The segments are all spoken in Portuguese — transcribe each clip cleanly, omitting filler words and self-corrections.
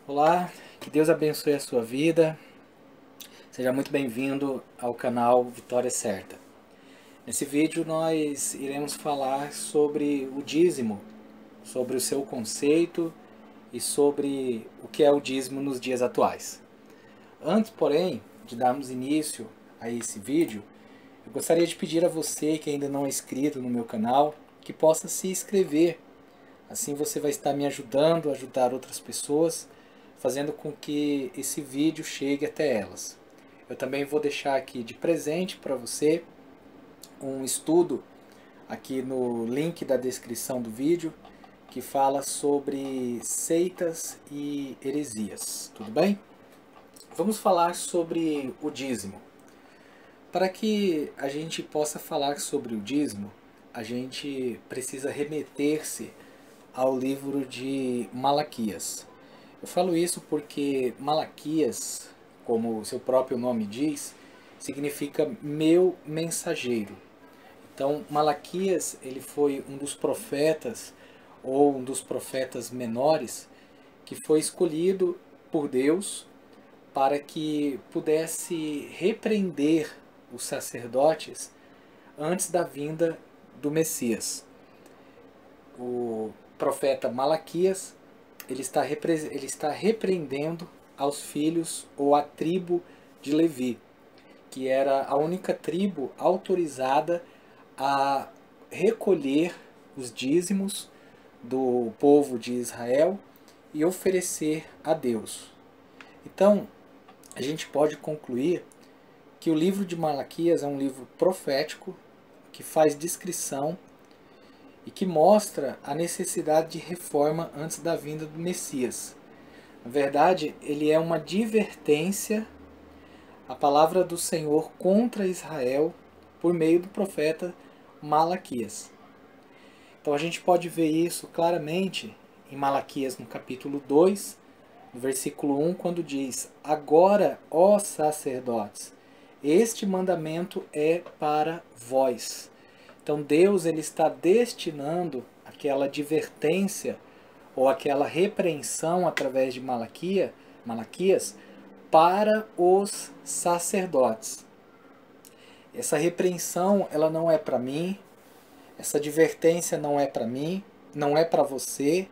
Olá, que Deus abençoe a sua vida. Seja muito bem-vindo ao canal Vitória Certa. Nesse vídeo nós iremos falar sobre o dízimo, sobre o seu conceito e sobre o que é o dízimo nos dias atuais. Antes, porém, de darmos início a esse vídeo, eu gostaria de pedir a você que ainda não é inscrito no meu canal, que possa se inscrever. Assim você vai estar me ajudando a ajudar outras pessoas, fazendo com que esse vídeo chegue até elas. Eu também vou deixar aqui de presente para você um estudo aqui no link da descrição do vídeo que fala sobre seitas e heresias, tudo bem? Vamos falar sobre o dízimo. Para que a gente possa falar sobre o dízimo, a gente precisa remeter-se ao livro de Malaquias. Eu falo isso porque Malaquias, como o seu próprio nome diz, significa meu mensageiro. Então, Malaquias, ele foi um dos profetas, ou um dos profetas menores, que foi escolhido por Deus para que pudesse repreender os sacerdotes antes da vinda do Messias. O profeta Malaquias, ele está repreendendo aos filhos ou à tribo de Levi, que era a única tribo autorizada a recolher os dízimos do povo de Israel e oferecer a Deus. Então, a gente pode concluir que o livro de Malaquias é um livro profético que faz descrição e que mostra a necessidade de reforma antes da vinda do Messias. Na verdade, ele é uma advertência à palavra do Senhor contra Israel por meio do profeta Malaquias. Então a gente pode ver isso claramente em Malaquias no capítulo 2, no versículo 1, quando diz: Agora, ó sacerdotes, este mandamento é para vós. Então Deus ele está destinando aquela advertência ou aquela repreensão através de Malaquias para os sacerdotes. Essa repreensão ela não é para mim, essa advertência não é para mim, não é para você,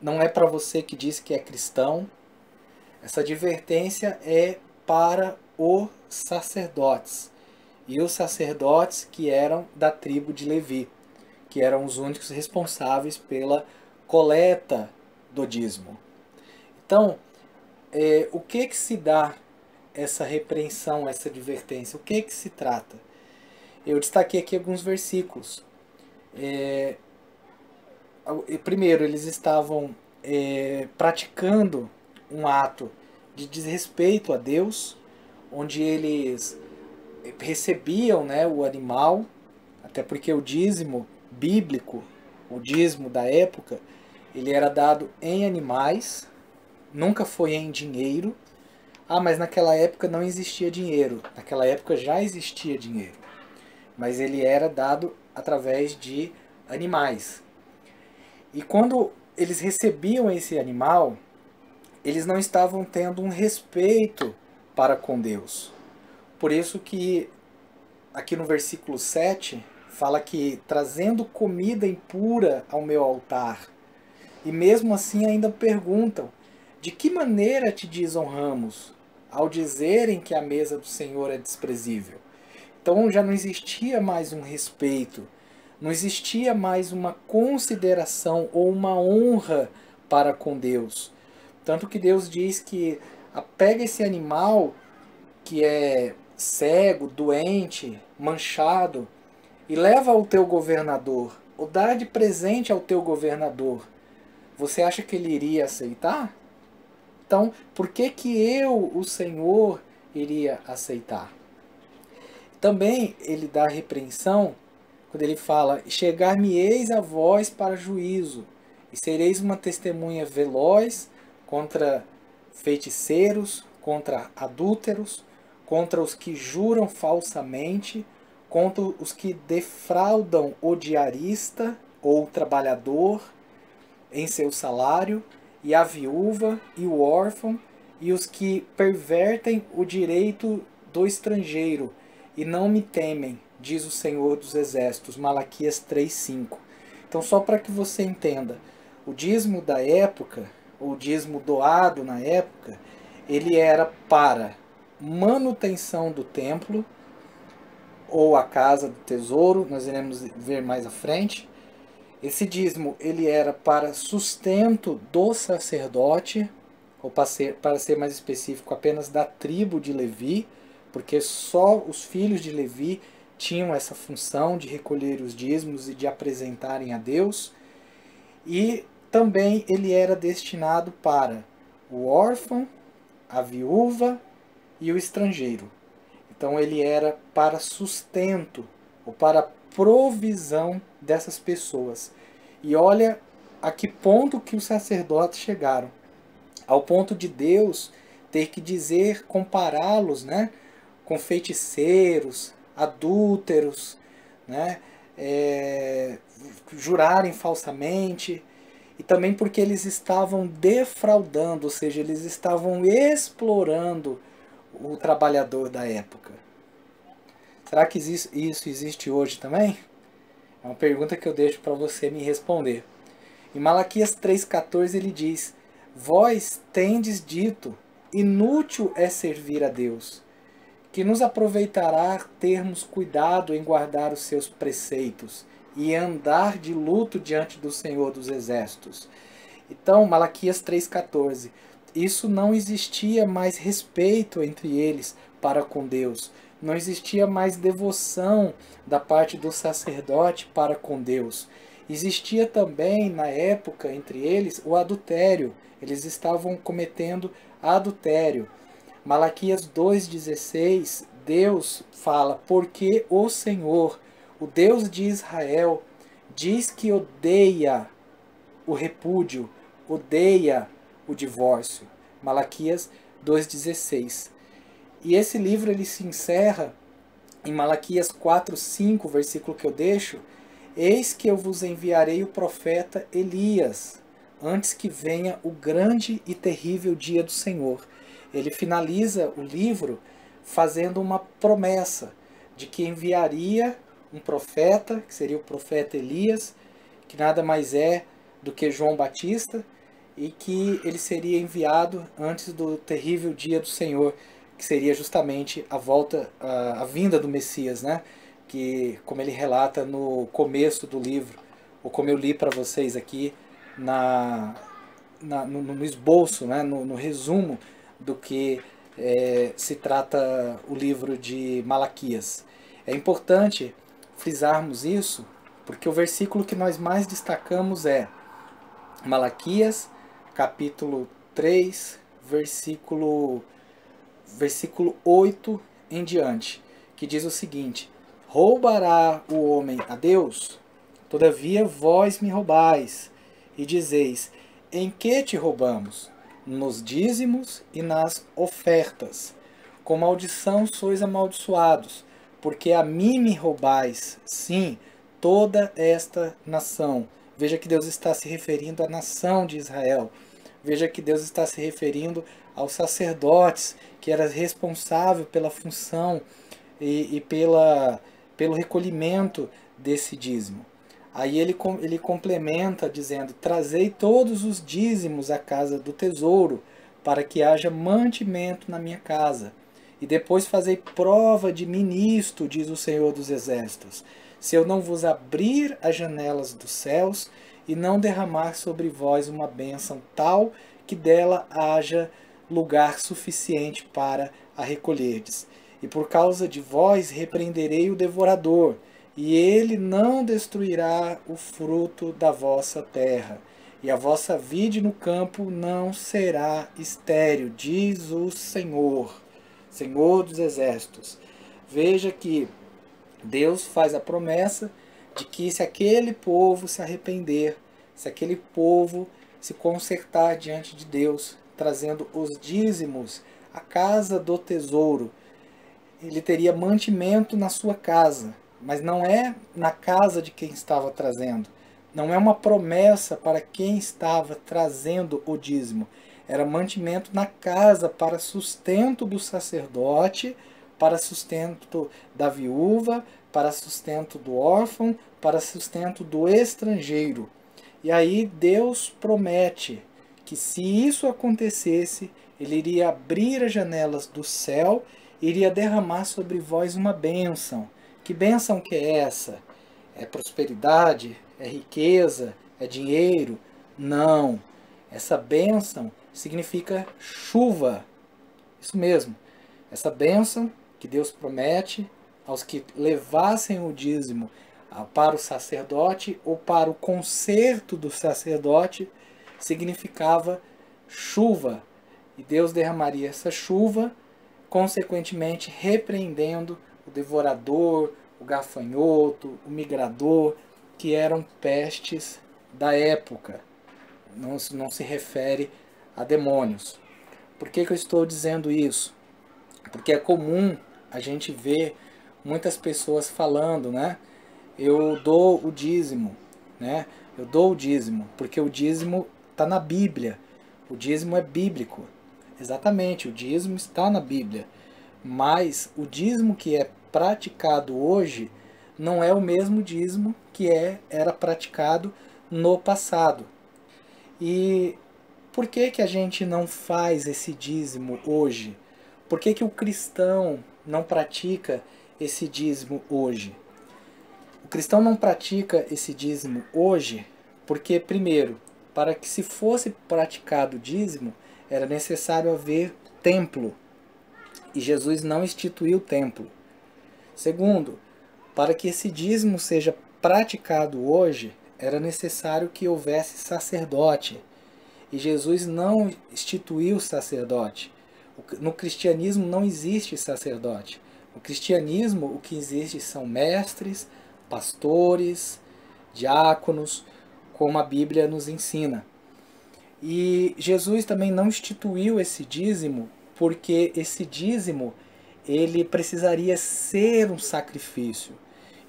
não é para você que diz que é cristão. Essa advertência é para os sacerdotes. E os sacerdotes que eram da tribo de Levi, que eram os únicos responsáveis pela coleta do dízimo. Então, o que se dá essa repreensão, essa advertência? O que se trata? Eu destaquei aqui alguns versículos. Primeiro, eles estavam praticando um ato de desrespeito a Deus, onde eles recebiam, né, o animal, até porque o dízimo bíblico, o dízimo da época, ele era dado em animais, nunca foi em dinheiro. Ah, mas naquela época não existia dinheiro. Naquela época já existia dinheiro, mas ele era dado através de animais. E quando eles recebiam esse animal, eles não estavam tendo um respeito para com Deus. Por isso que aqui no versículo 7 fala que trazendo comida impura ao meu altar. E mesmo assim ainda perguntam: de que maneira te desonramos ao dizerem que a mesa do Senhor é desprezível? Então já não existia mais um respeito, não existia mais uma consideração ou uma honra para com Deus. Tanto que Deus diz que pega esse animal que é cego, doente, manchado, e leva ao teu governador, ou dá de presente ao teu governador. Você acha que ele iria aceitar? Então, por que eu, o Senhor, iria aceitar? Também ele dá repreensão quando ele fala: chegar-me-eis a vós para juízo, e sereis uma testemunha veloz contra feiticeiros, contra adúlteros, contra os que juram falsamente, contra os que defraudam o diarista ou o trabalhador em seu salário, e a viúva, e o órfão, e os que pervertem o direito do estrangeiro, e não me temem, diz o Senhor dos Exércitos. Malaquias 3:5. Então, só para que você entenda, o dízimo da época, ou dízimo doado na época, ele era para manutenção do templo, ou a casa do tesouro, nós iremos ver mais à frente. Esse dízimo ele era para sustento do sacerdote, ou para ser mais específico, apenas da tribo de Levi, porque só os filhos de Levi tinham essa função de recolher os dízimos e de apresentarem a Deus. E também ele era destinado para o órfão, a viúva e o estrangeiro. Então ele era para sustento ou para provisão dessas pessoas. E olha a que ponto que os sacerdotes chegaram. Ao ponto de Deus ter que dizer, compará-los, né, com feiticeiros, adúlteros, né, jurarem falsamente, e também porque eles estavam defraudando, ou seja, eles estavam explorando o trabalhador da época. Será que isso existe hoje também? É uma pergunta que eu deixo para você me responder. Em Malaquias 3,14 ele diz: vós tendes dito, inútil é servir a Deus, que nos aproveitará termos cuidado em guardar os seus preceitos e andar de luto diante do Senhor dos Exércitos. Então, Malaquias 3,14. Isso não existia mais respeito entre eles para com Deus. Não existia mais devoção da parte do sacerdote para com Deus. Existia também, na época, entre eles, o adultério. Eles estavam cometendo adultério. Malaquias 2,16, Deus fala: porque o Senhor, o Deus de Israel, diz que odeia o repúdio, odeia o divórcio. Malaquias 2,16. E esse livro ele se encerra em Malaquias 4,5, versículo que eu deixo: eis que eu vos enviarei o profeta Elias, antes que venha o grande e terrível dia do Senhor. Ele finaliza o livro fazendo uma promessa de que enviaria um profeta, que seria o profeta Elias, que nada mais é do que João Batista, e que ele seria enviado antes do terrível dia do Senhor, que seria justamente a volta, a vinda do Messias, né? Que, como ele relata no começo do livro, ou como eu li para vocês aqui no esboço, né? no resumo do que se trata o livro de Malaquias. É importante frisarmos isso, porque o versículo que nós mais destacamos é Malaquias, capítulo 3, versículo 8 em diante, que diz o seguinte: roubará o homem a Deus? Todavia vós me roubais, e dizeis: em que te roubamos? Nos dízimos e nas ofertas. Com maldição sois amaldiçoados, porque a mim me roubais, sim, toda esta nação. Veja que Deus está se referindo à nação de Israel. Veja que Deus está se referindo aos sacerdotes, que era responsável pela função e pelo recolhimento desse dízimo. Aí ele complementa dizendo: trazei todos os dízimos à casa do tesouro, para que haja mantimento na minha casa. E depois fazei prova de mim nisto, diz o Senhor dos Exércitos, se eu não vos abrir as janelas dos céus e não derramar sobre vós uma bênção tal que dela haja lugar suficiente para a recolherdes. E por causa de vós repreenderei o devorador, e ele não destruirá o fruto da vossa terra, e a vossa vide no campo não será estéril, diz o Senhor, Senhor dos Exércitos. Veja que Deus faz a promessa de que se aquele povo se arrepender, se aquele povo se consertar diante de Deus, trazendo os dízimos à casa do tesouro, ele teria mantimento na sua casa, mas não é na casa de quem estava trazendo, não é uma promessa para quem estava trazendo o dízimo. Era mantimento na casa para sustento do sacerdote, para sustento da viúva, para sustento do órfão, para sustento do estrangeiro. E aí Deus promete que se isso acontecesse, ele iria abrir as janelas do céu, iria derramar sobre vós uma bênção. Que bênção que é essa? É prosperidade? É riqueza? É dinheiro? Não. Essa bênção significa chuva. Isso mesmo. Essa bênção que Deus promete aos que levassem o dízimo para o sacerdote ou para o conserto do sacerdote significava chuva. E Deus derramaria essa chuva, consequentemente repreendendo o devorador, o gafanhoto, o migrador, que eram pestes da época. Não se refere a demônios. Por que eu estou dizendo isso? Porque é comum a gente ver muitas pessoas falando, né? Eu dou o dízimo, né? Eu dou o dízimo, porque o dízimo está na Bíblia. O dízimo é bíblico. Exatamente, o dízimo está na Bíblia. Mas o dízimo que é praticado hoje não é o mesmo dízimo que era praticado no passado. E por que a gente não faz esse dízimo hoje? Por que o cristão não pratica esse dízimo hoje? O cristão não pratica esse dízimo hoje porque, primeiro, para que se fosse praticado o dízimo, era necessário haver templo. E Jesus não instituiu o templo. Segundo, para que esse dízimo seja praticado hoje, era necessário que houvesse sacerdote. E Jesus não instituiu sacerdote. No cristianismo não existe sacerdote. No cristianismo o que existe são mestres, pastores, diáconos, como a Bíblia nos ensina. E Jesus também não instituiu esse dízimo, porque esse dízimo ele precisaria ser um sacrifício.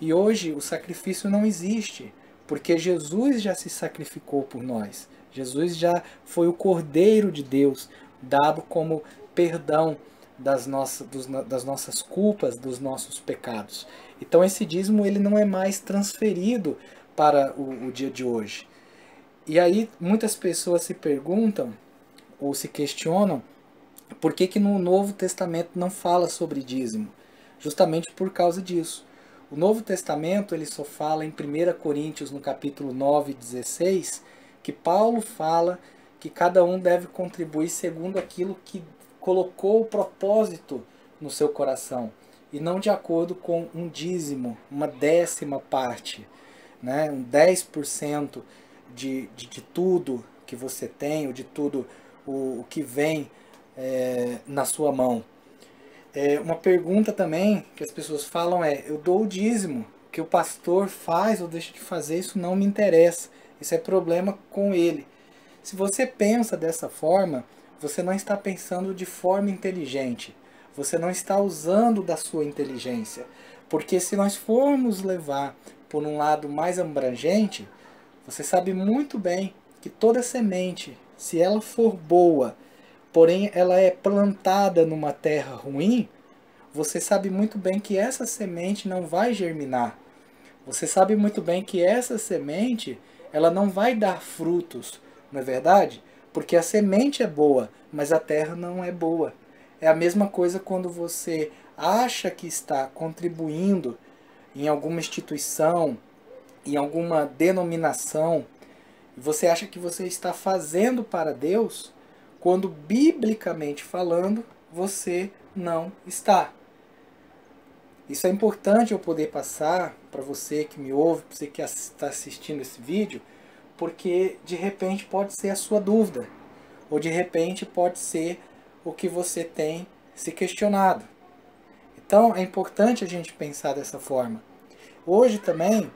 E hoje o sacrifício não existe, porque Jesus já se sacrificou por nós. Jesus já foi o Cordeiro de Deus, dado como perdão das nossas culpas, dos nossos pecados. Então esse dízimo ele não é mais transferido para o dia de hoje. E aí muitas pessoas se perguntam ou se questionam por que no Novo Testamento não fala sobre dízimo. Justamente por causa disso. O Novo Testamento ele só fala em 1 Coríntios, no capítulo 9, 16, que Paulo fala que cada um deve contribuir segundo aquilo que colocou o propósito no seu coração, e não de acordo com um dízimo, uma 10ª parte, né? Um 10% de tudo que você tem, ou de tudo o que vem na sua mão. Uma pergunta também que as pessoas falam eu dou o dízimo, o que o pastor faz ou deixa de fazer, isso não me interessa, isso é problema com ele. Se você pensa dessa forma, você não está pensando de forma inteligente, você não está usando da sua inteligência, porque se nós formos levar por um lado mais abrangente, você sabe muito bem que toda semente, se ela for boa, porém ela é plantada numa terra ruim, você sabe muito bem que essa semente não vai germinar. Você sabe muito bem que essa semente ela não vai dar frutos, não é verdade? Porque a semente é boa, mas a terra não é boa. É a mesma coisa quando você acha que está contribuindo em alguma instituição, em alguma denominação, e você acha que você está fazendo para Deus, quando biblicamente falando, você não está. Isso é importante eu poder passar para você que me ouve, para você que está assistindo esse vídeo, porque de repente pode ser a sua dúvida, ou de repente pode ser o que você tem se questionado. Então é importante a gente pensar dessa forma. Hoje também,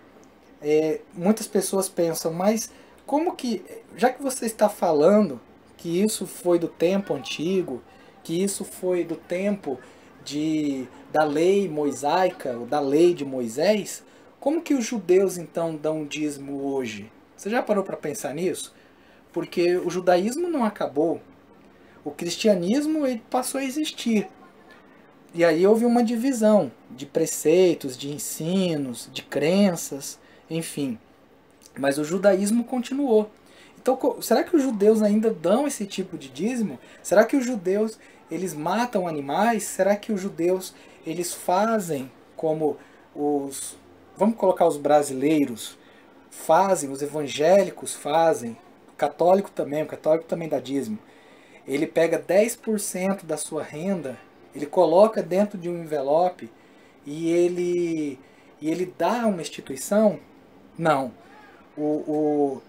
muitas pessoas pensam, mas como que, já que você está falando que isso foi do tempo antigo, que isso foi do tempo da lei mosaica, ou da lei de Moisés, como que os judeus então dão dízimo hoje? Você já parou para pensar nisso? Porque o judaísmo não acabou. O cristianismo ele passou a existir. E aí houve uma divisão de preceitos, de ensinos, de crenças, enfim. Mas o judaísmo continuou. Então, será que os judeus ainda dão esse tipo de dízimo? Será que os judeus eles matam animais? Será que os judeus eles fazem como os, vamos colocar os brasileiros fazem, os evangélicos fazem, o católico também dá dízimo. Ele pega 10% da sua renda, ele coloca dentro de um envelope e ele dá a uma instituição? Não. O,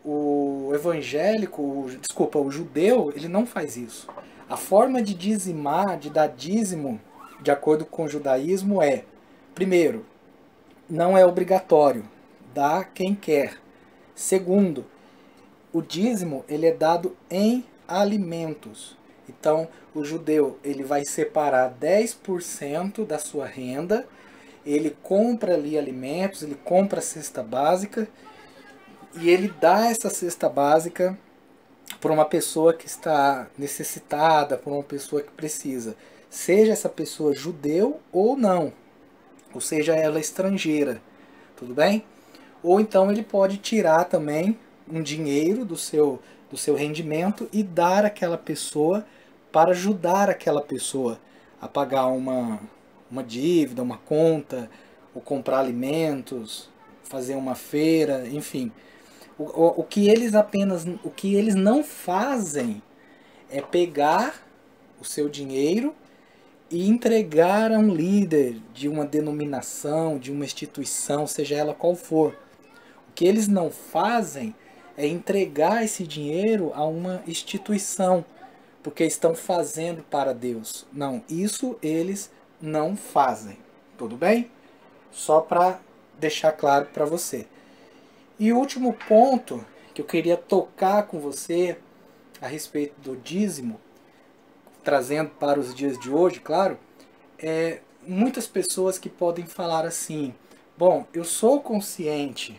o evangélico, o judeu, ele não faz isso. A forma de dizimar, de dar dízimo, de acordo com o judaísmo, é, primeiro, não é obrigatório, dá quem quer. Segundo, o dízimo ele é dado em alimentos. Então, o judeu ele vai separar 10% da sua renda, ele compra ali alimentos, ele compra a cesta básica, e ele dá essa cesta básica para uma pessoa que está necessitada, para uma pessoa que precisa. Seja essa pessoa judeu ou não, ou seja ela estrangeira, tudo bem? Ou então ele pode tirar também um dinheiro do seu rendimento e dar àquela pessoa para ajudar aquela pessoa a pagar uma dívida, uma conta, ou comprar alimentos, fazer uma feira, enfim. O que eles não fazem é pegar o seu dinheiro e entregar a um líder de uma denominação, de uma instituição, seja ela qual for. O que eles não fazem é entregar esse dinheiro a uma instituição, porque estão fazendo para Deus. Não, isso eles não fazem. Tudo bem? Só para deixar claro para você. E o último ponto que eu queria tocar com você a respeito do dízimo, trazendo para os dias de hoje, claro, é muitas pessoas que podem falar assim: bom, eu sou consciente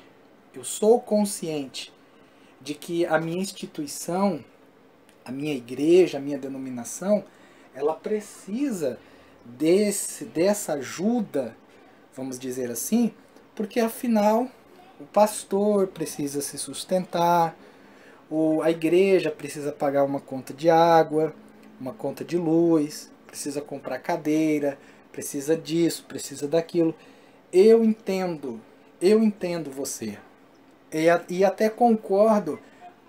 de que a minha instituição, a minha igreja, a minha denominação, ela precisa dessa ajuda, vamos dizer assim, porque afinal o pastor precisa se sustentar, a igreja precisa pagar uma conta de água, uma conta de luz, precisa comprar cadeira, precisa disso, precisa daquilo. Eu entendo você. E até concordo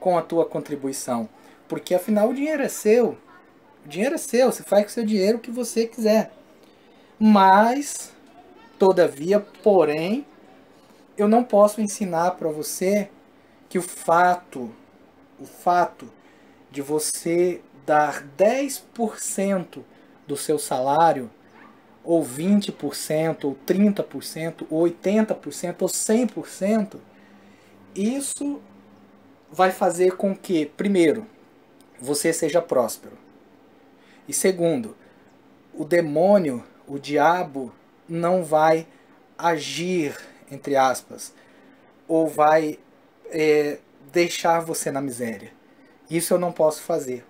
com a tua contribuição, porque afinal o dinheiro é seu. O dinheiro é seu, você faz com o seu dinheiro o que você quiser. Mas, todavia, porém, eu não posso ensinar para você que o fato de você dar 10% do seu salário, ou 20%, ou 30%, ou 80%, ou 100%, isso vai fazer com que, primeiro, você seja próspero. E segundo, o demônio, o diabo, não vai agir, entre aspas, ou vai deixar você na miséria. Isso eu não posso fazer.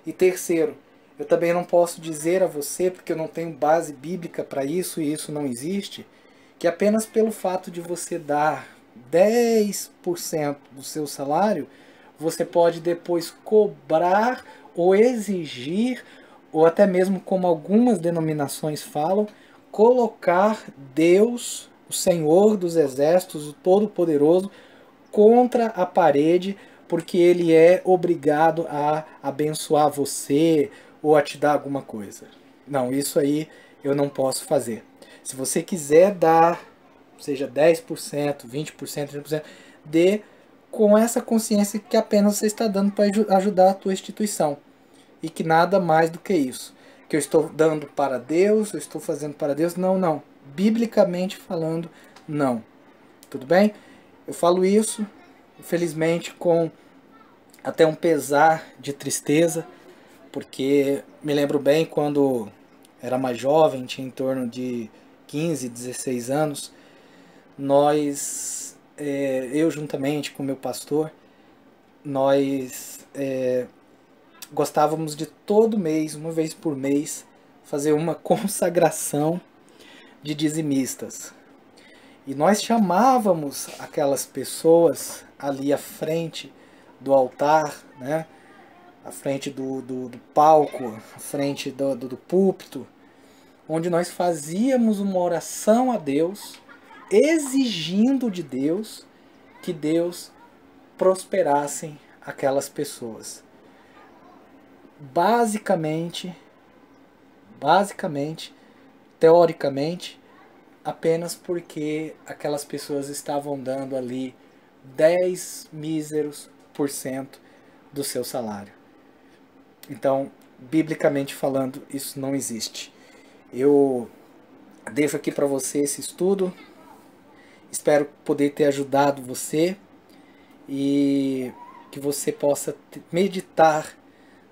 E terceiro, eu também não posso dizer a você, porque eu não tenho base bíblica para isso e isso não existe, que apenas pelo fato de você dar 10% do seu salário, você pode depois cobrar ou exigir, ou até mesmo como algumas denominações falam, colocar Deus, o Senhor dos Exércitos, o Todo-Poderoso, contra a parede, porque ele é obrigado a abençoar você ou a te dar alguma coisa. Não, isso aí eu não posso fazer. Se você quiser dar, seja 10%, 20%, 30%, dê com essa consciência que apenas você está dando para ajudar a tua instituição. E que nada mais do que isso. Que eu estou dando para Deus, eu estou fazendo para Deus. Não, não. Biblicamente falando, não. Tudo bem? Eu falo isso, infelizmente, com até um pesar de tristeza, porque me lembro bem quando era mais jovem, tinha em torno de 15, 16 anos, nós eu juntamente com o meu pastor, nós gostávamos de todo mês, uma vez por mês, fazer uma consagração de dizimistas. E nós chamávamos aquelas pessoas ali à frente do altar, né? À frente do palco, à frente do púlpito, onde nós fazíamos uma oração a Deus, exigindo de Deus que Deus prosperasse aquelas pessoas. Basicamente, teoricamente, apenas porque aquelas pessoas estavam dando ali 10 míseros por cento do seu salário. Então, biblicamente falando, isso não existe. Eu deixo aqui para você esse estudo. Espero poder ter ajudado você e que você possa meditar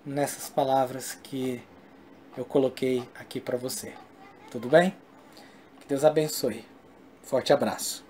nessas palavras que eu coloquei aqui para você. Tudo bem? Que Deus abençoe. Forte abraço.